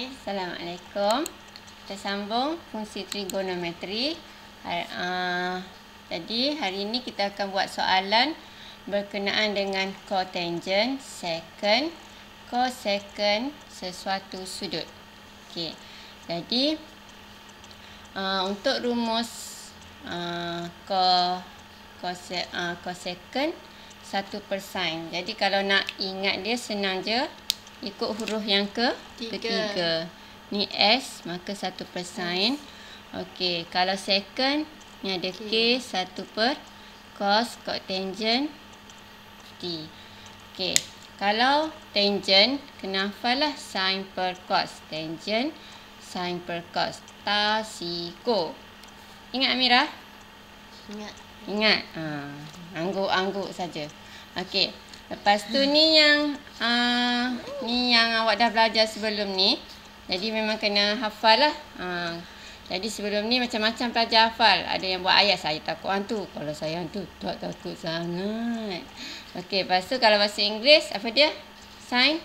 Assalamualaikum. Kita sambung fungsi trigonometri. Jadi hari ini kita akan buat soalan berkenaan dengan cotangent, secant, cosecant sesuatu sudut. Okey. Jadi untuk rumus cosecant 1/sin. Jadi kalau nak ingat dia senang je, ikut huruf yang ketiga. Ni S, maka 1/sin. Okey, kalau secant ni ada K, 1/cos, cotangent T. Okey, kalau tangent kena hafal lah sin per cos. Tangent sin per cos. Tasiko. Ingat Amirah? Ingat. Angguk-angguk saja. Okey. Lepas tu ni yang awak dah belajar sebelum ni. Jadi memang kena hafal lah. Jadi sebelum ni macam-macam pelajar hafal. Ada yang buat ayat, saya takut hantu. Kalau saya hantu, tak takut sangat. Okey, lepas tu kalau bahasa Inggeris, apa dia? Sin?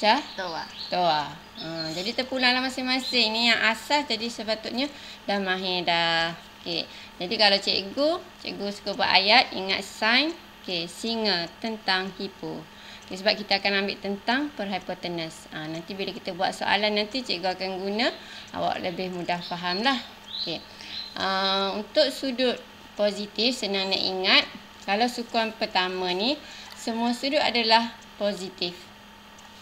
Toa. Jadi terpulanglah masing-masing. Ni yang asas, jadi sepatutnya dah mahir dah. Okey. Jadi kalau cikgu suka buat ayat, ingat sin. Okey, singa, tentang, hipo. Okay, sebab kita akan ambil tentang per hypotenuse. Nanti bila kita buat soalan nanti cikgu akan guna, awak lebih mudah faham lah. Okey. Untuk sudut positif, senang nak ingat. Kalau sukuan pertama ni, semua sudut adalah positif.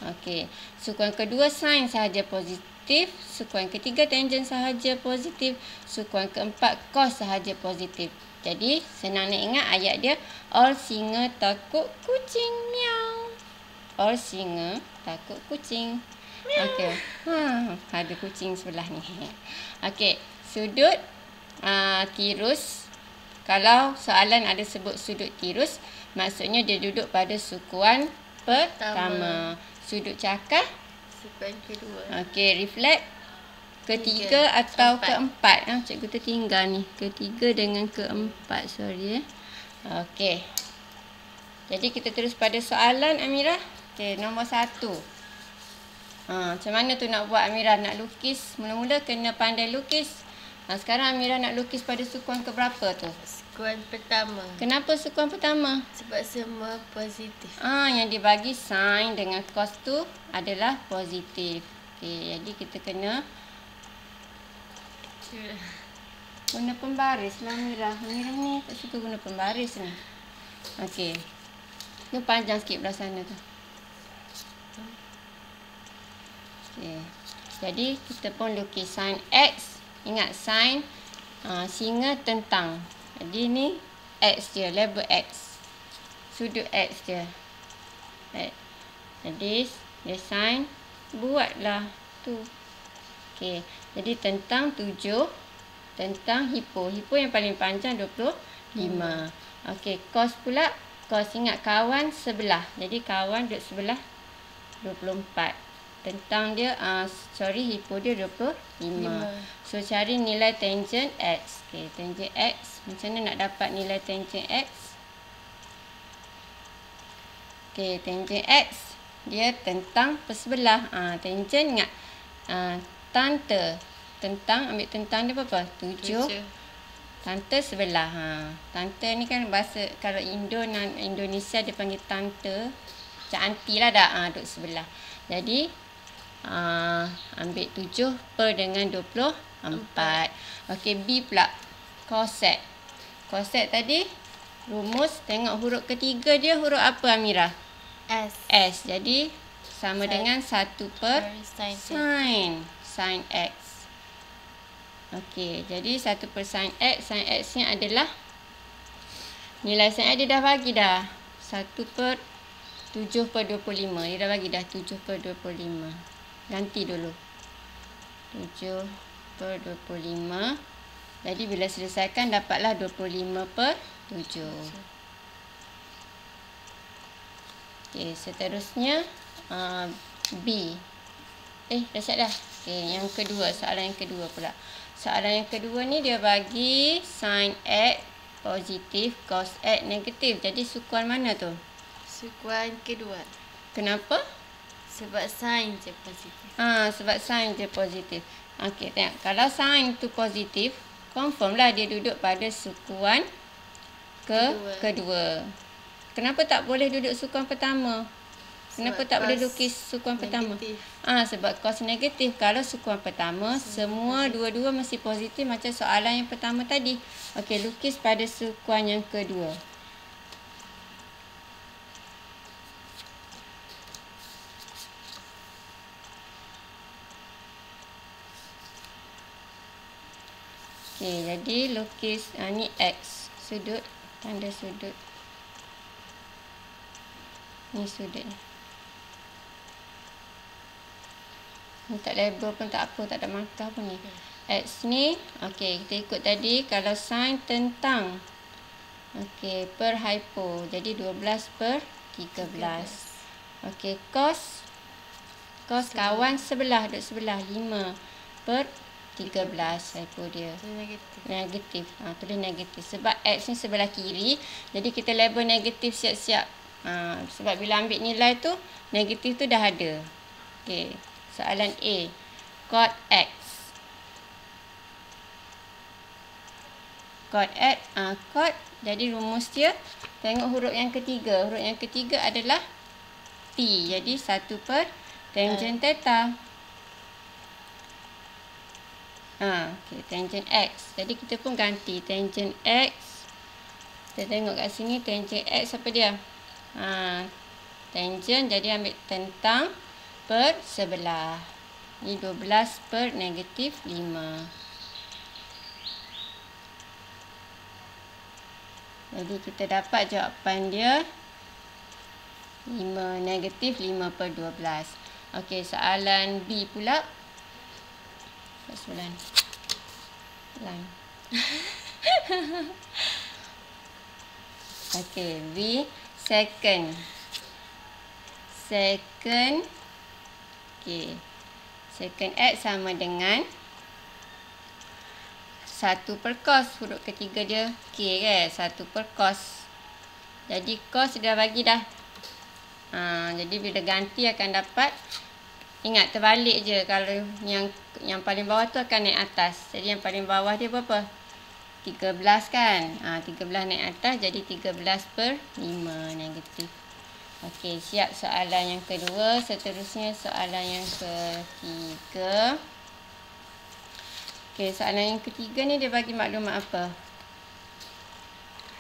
Okey. Sukuan kedua sin sahaja positif. Sukuan ketiga tangent sahaja positif. Sukuan keempat cos sahaja positif. Jadi senang nak ingat ayat dia. All singa takut kucing. Miau. All singa takut kucing. Okey. Ada kucing sebelah ni. Okey. Sudut tirus. Kalau soalan ada sebut sudut tirus, maksudnya dia duduk pada sukuan pertama. Sudut cakar sukuan kedua. Okey, reflect ketiga atau keempat. Cikgu tertinggal ni. Ketiga dengan keempat. Sorry. Okey. Jadi kita terus pada soalan Amirah. Okey, nombor 1. Macam mana tu nak buat Amirah? Nak lukis. Mula-mula kena pandai lukis. Sekarang Amirah nak lukis pada sukuan keberapa tu? Sukuan pertama. Kenapa sukuan pertama? Sebab semua positif. Yang dibagi sin dengan cos tu adalah positif. Okey, jadi kita kena guna pembaris lah Amirah. Amirah ni tak suka guna pembaris ni. Okey. Ni panjang sikit belah sana tu. Okey. Jadi kita pun lukis sin X. Ingat sin singa tentang. Jadi ni X je, label X. Sudut X je. Jadi dia sin, buatlah tu. Okey. Jadi tentang 7, tentang hipo. Hipo yang paling panjang 25. Okey, cos pula. Cos ingat kawan sebelah. Jadi kawan duduk sebelah 24. Tentang dia, hipo dia 25. So, cari nilai tangent X. Okey, tangent X. Macam mana nak dapat nilai tangent X? Okey, tangent X. Dia tentang persebelah. Tangent ingat. Tante. Tentang, ambil tentang dia berapa? 7. Tante sebelah. Tante ni kan bahasa, kalau Indonesia dia panggil tante. Macam aunty lah dah. Duduk sebelah. Jadi, ambil 7 per dengan 24. Okey, B pula. Cosec. Cosec tadi, rumus, tengok huruf ketiga dia huruf apa Amirah? S. Jadi, sama dengan 1/sin. Sin X. Okey, jadi 1/sin X. Sin X ni adalah, nilai sin X dia dah bagi dah. 1/7/25. Dia dah bagi dah 7/25. Ganti dulu. 7/25. Jadi bila selesaikan dapatlah 25/7. Okey, seterusnya B. Dah siap dah. Okey, yang kedua, soalan yang kedua pula. Soalan yang kedua ni dia bagi sin X positif, cos X negatif. Jadi sukuan mana tu? Sukuan kedua. Kenapa? Sebab sign je positif. Sebab sign je positif. Okey, tengok. Kalau sign tu positif, confirm lah dia duduk pada sukuan kedua. Kenapa tak boleh duduk sukuan pertama? Kenapa tak boleh lukis sukuan pertama? Sebab cos negatif. Kalau sukuan pertama, semua dua-dua mesti positif macam soalan yang pertama tadi. Okey, lukis pada sukuan yang kedua. Okey, jadi lukis ni X. Sudut, tanda sudut. Ni sudut ni. Ni tak label pun tak apa, tak ada markah pun ni. X ni, okey, kita ikut tadi. Kalau sin tentang, okey, per hypo. Jadi 12/13. Okey, cos kawan sebelah, duduk sebelah. 5/13 hypo dia. Negatif. Tulis negatif. Sebab X ni sebelah kiri. Jadi kita label negatif siap-siap. Sebab bila ambil nilai tu, negatif tu dah ada. Okey. Soalan A. Cot X. Cot X. Cot. Jadi rumus dia. Tengok huruf yang ketiga. Huruf yang ketiga adalah T. Jadi 1 per tangent theta. Okay, tangent X. Jadi kita pun ganti tangent X. Kita tengok kat sini tangent X apa dia? Tangent, jadi ambil tentang per sebelah. Ini 12 per negatif 5. Jadi kita dapat jawapan dia 5 negatif 5/12. Okey, soalan B pula. Soalan line. Okey, B second. Okey. Second X sama dengan 1 per cos. Huruf ketiga dia K kan. 1 per cos. Jadi cos dia dah bagi dah. Jadi bila ganti akan dapat. Ingat terbalik je. Kalau yang paling bawah tu akan naik atas. Jadi yang paling bawah dia berapa? 13 kan. 13 naik atas. Jadi 13/5 negatif. Okey, siap soalan yang kedua. Seterusnya soalan yang ketiga. Okey, soalan yang ketiga ni dia bagi maklumat apa?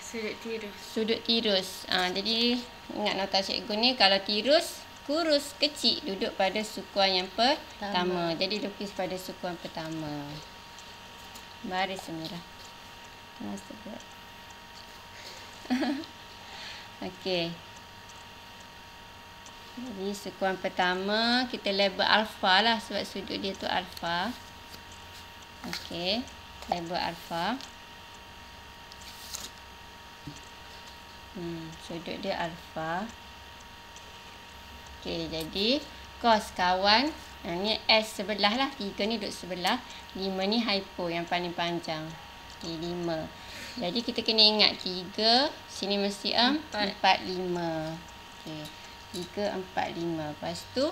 Sudut tirus. Sudut tirus. Jadi ingat nota cikgu ni, kalau tirus kurus kecil duduk pada sukuan yang pertama. Jadi lukis pada sukuan pertama. Baris merah. Okey. Jadi sukuan pertama kita label alfa lah sebab sudut dia tu alfa. Okey, label alfa. Sudut dia alfa. Okey, jadi cos kawan, ni S sebelah lah. 3 ni duduk sebelah. 5 ni hypo yang paling panjang. Okey, 5. Jadi kita kena ingat 3. Sini mesti 4, 5. Okey, 3, 4, 5. Lepas tu,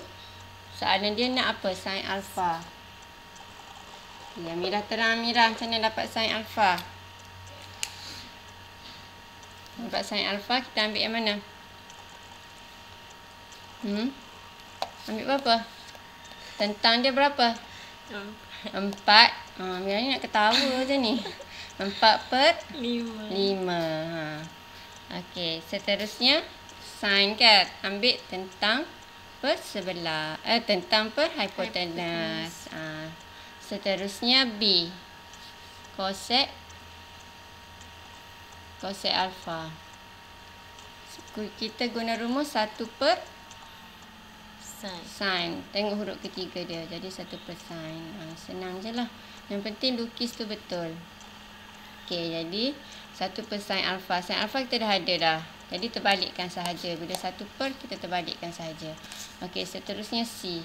soalan dia nak apa? Sin alfa. Okay, Amirah terang Amirah. Macam mana dapat sin alfa? Dapat sin alfa, kita ambil yang mana? Ambil berapa? Tentang dia berapa? 4. Amirah ni nak ketawa je ni. 4/5. Okey, seterusnya sin kan. Ambil tentang per sebelah. Tentang per hipotenus. Seterusnya B. Cosec alfa. Kita guna rumus 1 per sin. Tengok huruf ketiga dia. Jadi 1 per sin. Senang je lah. Yang penting lukis tu betul. Okey, jadi 1 per sin alfa. Sin alfa kita dah ada dah. Jadi terbalikkan sahaja. Bila 1 per, kita terbalikkan sahaja. Okey, seterusnya C.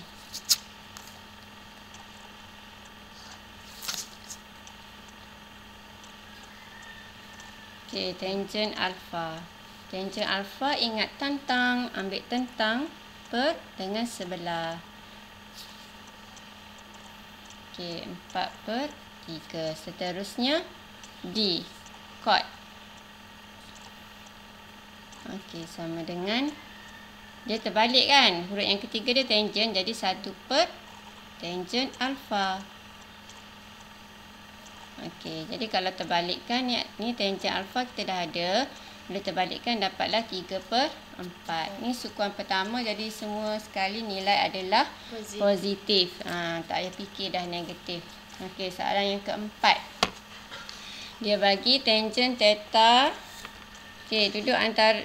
Okey, tangent alfa. Tangent alfa, ingat tentang. Ambil tentang per dengan sebelah. Okey, 4 per 3. Seterusnya D, chord. Okey, sama dengan dia terbalik kan. Huruf yang ketiga dia tangent, jadi 1 per tangent alfa. Okey, jadi kalau terbalikkan ni tangent alfa kita dah ada. Bila terbalikkan dapatlah 3 per 4. Ni sukuan pertama, jadi semua sekali nilai adalah positif. Tak payah fikir dah negatif. Okey, soalan yang keempat. Dia bagi tangent theta. Okey, duduk antara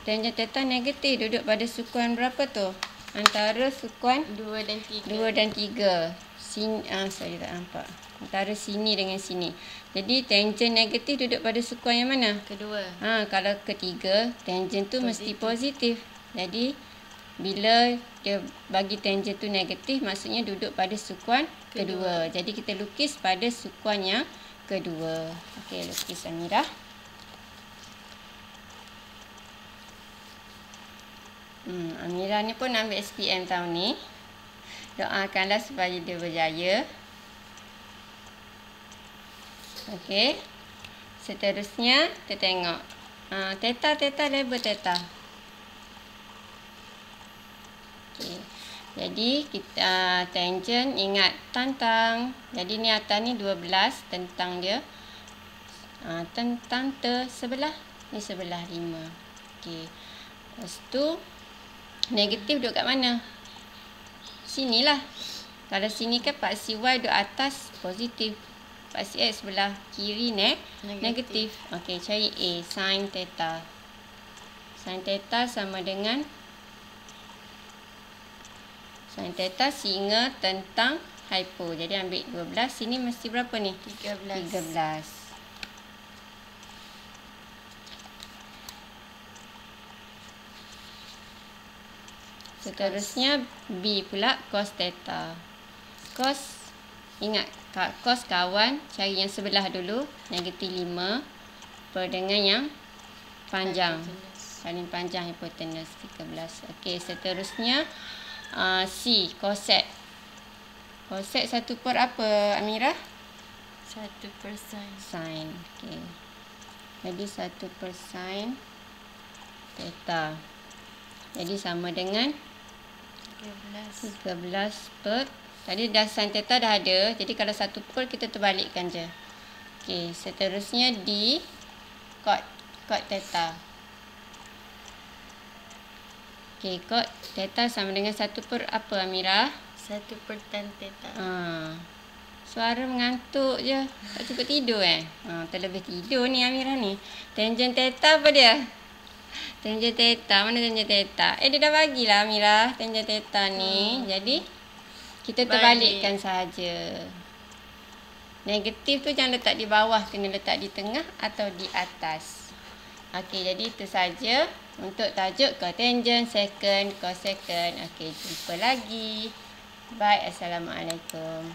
tangent theta negatif, duduk pada sukuan berapa tu? Antara sukuan 2 dan 3. 2 dan 3. Sini, saya tak nampak. Antara sini dengan sini. Jadi tangent negatif duduk pada sukuan yang mana? Kedua. Kalau ketiga, tangent tu mesti positif. Jadi bila dia bagi tangent tu negatif, maksudnya duduk pada sukuan kedua. Jadi kita lukis pada sukuan yang kedua. Okey, lukis Amirah. Amirah ni pun ambil SPM tahun ni. Doakanlah supaya dia berjaya. Okey. Seterusnya kita tengok theta label theta. Okey. Jadi kita tangent ingat tentang. Jadi ni atas ni 12, tentang dia. Tentang sebelah. Ni sebelah 5. Okey. Lepas tu negatif duduk kat mana? Sinilah. Kalau sini kan paksi Y duduk atas positif. Paksi X sebelah kiri negatif. Okey, cari A, sin theta. Sin theta sama dengan sin theta singa tentang hypo. Jadi ambil 12. Sini mesti berapa ni? 13. Seterusnya B pula cos theta. Cos, ingat cos kawan, cari yang sebelah dulu, negatif 5 per dengan yang panjang. Paling panjang hipotenus 13. Okey, seterusnya C cosec. Cosec 1 per apa Amirah? 1 per sin. Sin. Okey. Jadi 1 per sin theta. Jadi sama dengan 13 per. Tadi dah sin theta dah ada. Jadi kalau 1 per kita terbalikkan je. Okey, seterusnya D cot theta. Okey, cot theta sama dengan 1 per apa Amirah? 1 per tan theta. Suara mengantuk je. Tak cukup tidur terlebih tidur ni Amirah ni. Tangent theta apa dia? Tangent theta. Mana tangent theta? Dia dah bagilah Amirah tangent theta ni. Jadi kita terbalikkan sahaja. Negatif tu jangan letak di bawah, kena letak di tengah atau di atas. Okey, jadi itu saja untuk tajuk cotangent second, cosecant. Okey, jumpa lagi. Bye. Assalamualaikum.